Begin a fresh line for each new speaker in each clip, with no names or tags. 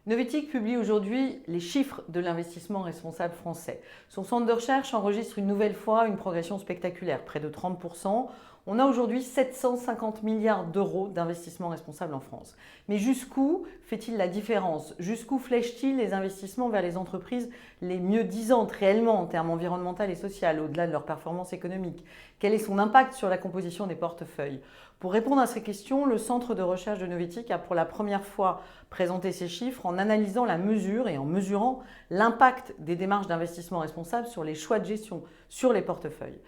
Novetic publie aujourd'hui les chiffres de l'investissement responsable français. Son centre de recherche enregistre une nouvelle fois une progression spectaculaire, près de 30%. On a aujourd'hui 750 milliards d'euros d'investissement responsable en France. Mais jusqu'où fait-il la différence? Jusqu'où flèche-t-il les investissements vers les entreprises les mieux disantes réellement en termes environnemental et social, au-delà de leur performance économique? Quel est son impact sur la composition des portefeuilles? Pour répondre à ces questions, le centre de recherche de Novetic a pour la première fois présenté ces chiffres en analysant la mesure et en mesurant l'impact des démarches d'investissement responsable sur les choix de gestion, sur les portefeuilles.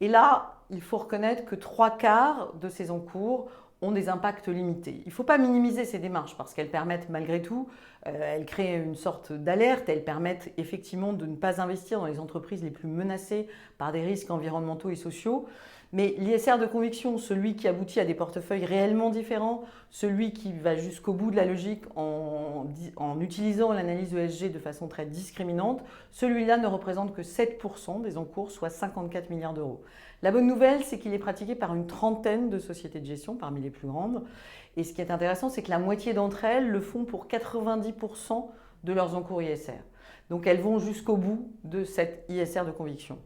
Et là, il faut reconnaître que 3/4 de ces encours ont des impacts limités. Il ne faut pas minimiser ces démarches parce qu'elles permettent malgré tout, elles créent une sorte d'alerte, elles permettent effectivement de ne pas investir dans les entreprises les plus menacées par des risques environnementaux et sociaux. Mais l'ISR de conviction, celui qui aboutit à des portefeuilles réellement différents, celui qui va jusqu'au bout de la logique en utilisant l'analyse ESG de façon très discriminante, celui-là ne représente que 7% des encours, soit 54 milliards d'euros. La bonne nouvelle, c'est qu'il est pratiqué par une trentaine de sociétés de gestion, parmi les plus grandes. Et ce qui est intéressant, c'est que la moitié d'entre elles le font pour 90% de leurs encours ISR. Donc elles vont jusqu'au bout de cette ISR de conviction.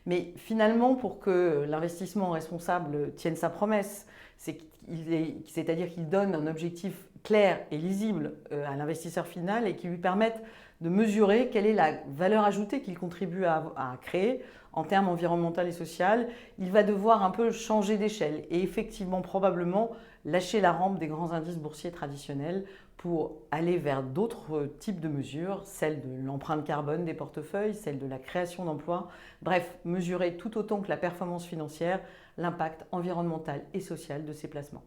Mais finalement, pour que l'investissement responsable tienne sa promesse, c'est-à-dire qu'il donne un objectif clair et lisible à l'investisseur final et qui lui permette de mesurer quelle est la valeur ajoutée qu'il contribue à créer en termes environnemental et social, il va devoir un peu changer d'échelle et effectivement probablement lâcher la rampe des grands indices boursiers traditionnels pour aller vers d'autres types de mesures, celle de l'empreinte carbone des portefeuilles, celle de la création d'emplois, bref, mesurer tout autant que la performance financière l'impact environnemental et social de ces placements.